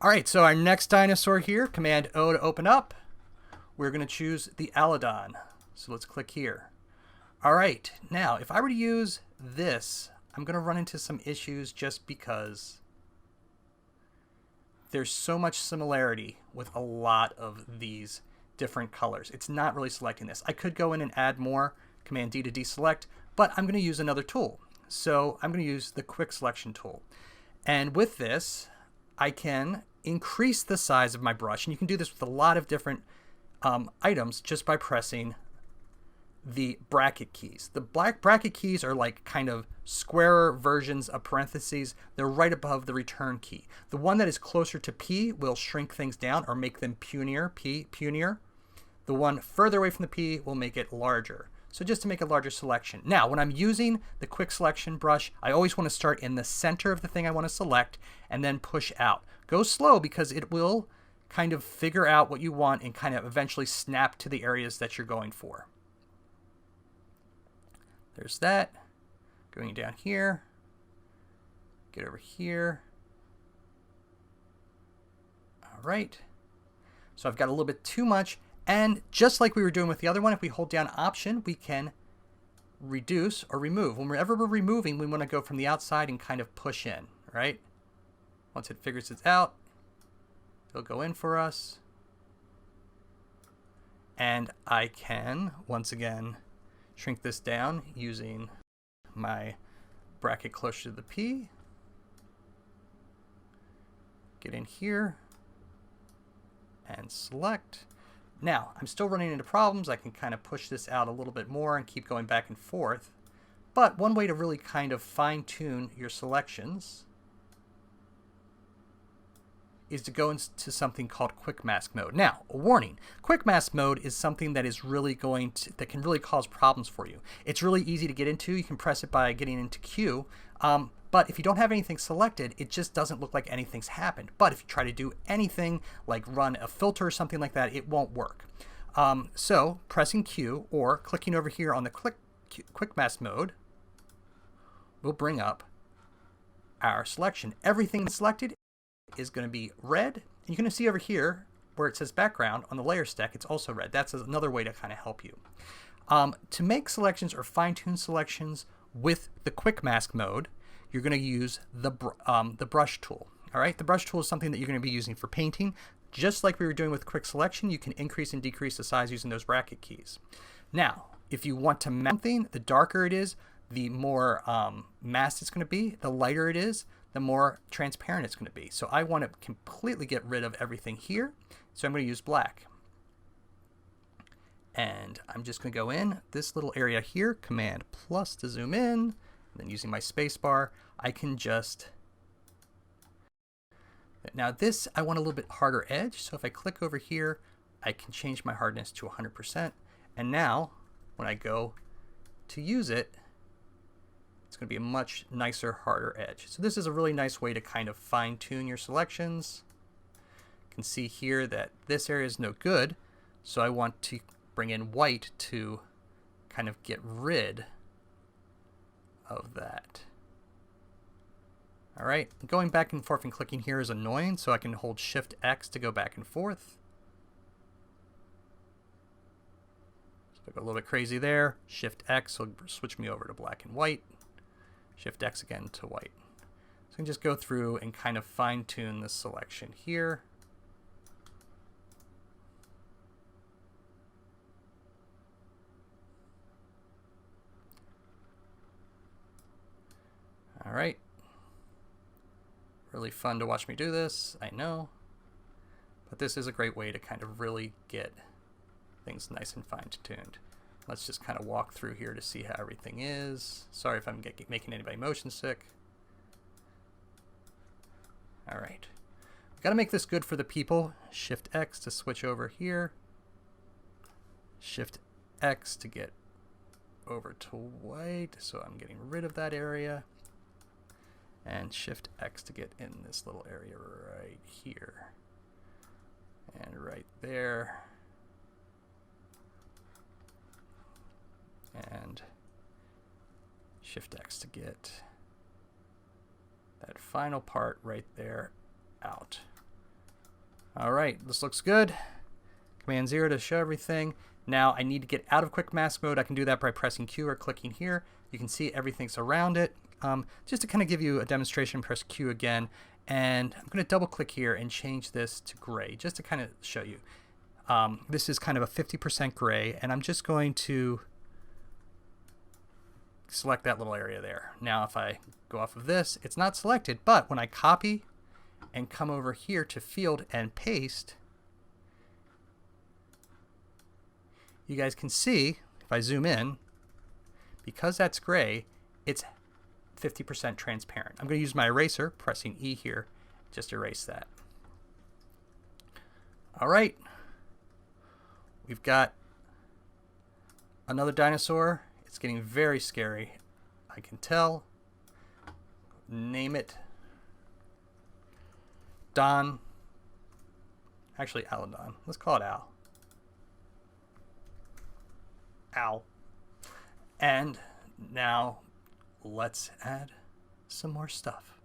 All right, so our next dinosaur here, Command O to open up. We're going to choose the Alodon. So let's click here. All right, now if I were to use this, I'm going to run into some issues just because there's so much similarity with a lot of these different colors. It's not really selecting this. I could go in and add more, Command D to deselect, but I'm going to use another tool. So I'm going to use the quick selection tool. And with this, I can increase the size of my brush. And you can do this with a lot of different items just by pressing the bracket keys. The bracket keys are like kind of squarer versions of parentheses. They're right above the return key. The one that is closer to P will shrink things down or make them punier, punier. The one further away from the P will make it larger. So just to make a larger selection. Now, when I'm using the quick selection brush, I always want to start in the center of the thing I want to select and then push out. Go slow because it will kind of figure out what you want and kind of eventually snap to the areas that you're going for. There's that. Going down here. Get over here. All right. So I've got a little bit too much. And just like we were doing with the other one, if we hold down Option, we can reduce or remove. Whenever we're removing, we want to go from the outside and kind of push in, right? Once it figures it out, it'll go in for us. And I can, once again, shrink this down using my bracket closer to the P. Get in here and select. Now, I'm still running into problems. I can kind of push this out a little bit more and keep going back and forth. But one way to really kind of fine-tune your selections is to go into something called quick mask mode. Now, a warning, quick mask mode is something that is really that can really cause problems for you. It's really easy to get into. You can press it by getting into Q. But if you don't have anything selected, it just doesn't look like anything's happened. But if you try to do anything like run a filter or something like that, it won't work. So pressing Q or clicking over here on the quick mask mode will bring up our selection. Everything selected is going to be red. You're going to see over here where it says background on the layer stack, it's also red. That's another way to kind of help you. To make selections or fine-tune selections with the quick mask mode, you're going to use the brush tool. All right, the brush tool is something that you're going to be using for painting. Just like we were doing with quick selection, you can increase and decrease the size using those bracket keys. Now, if you want to map something, the darker it is, the more masked it's going to be. The lighter it is, the more transparent it's going to be. So I want to completely get rid of everything here. So I'm going to use black. And I'm just going to go in this little area here, Command plus to zoom in. And then using my space bar, I can just... Now this, I want a little bit harder edge. So if I click over here, I can change my hardness to 100%. And now, when I go to use it, it's going to be a much nicer, harder edge. So this is a really nice way to kind of fine-tune your selections. You can see here that this area is no good, so I want to bring in white to kind of get rid of that. All right, going back and forth and clicking here is annoying, so I can hold Shift X to go back and forth. So I go a little bit crazy there. Shift X will switch me over to black and white. Shift X again to white. So I can just go through and kind of fine-tune this selection here. All right. Really fun to watch me do this, I know. But this is a great way to kind of really get things nice and fine-tuned. Let's just kind of walk through here to see how everything is. Sorry if I'm making anybody motion sick. All right. We've got to make this good for the people. Shift X to switch over here. Shift X to get over to white. So I'm getting rid of that area. And Shift X to get in this little area right here. And right there. And Shift X to get that final part right there out. All right, this looks good. Command 0 to show everything. Now I need to get out of quick mask mode. I can do that by pressing Q or clicking here. You can see everything's around it. Just to kind of give you a demonstration, press Q again. And I'm going to double click here and change this to gray just to kind of show you. This is kind of a 50% gray, and I'm just going to select that little area there. Now if I go off of this, it's not selected, but when I copy and come over here to field and paste, you guys can see, if I zoom in, because that's gray, it's 50% transparent. I'm going to use my eraser, pressing E here, just erase that. All right, we've got another dinosaur. It's getting very scary, I can tell. Name it Don. Actually, Aladon. Let's call it Al. Al. And now let's add some more stuff.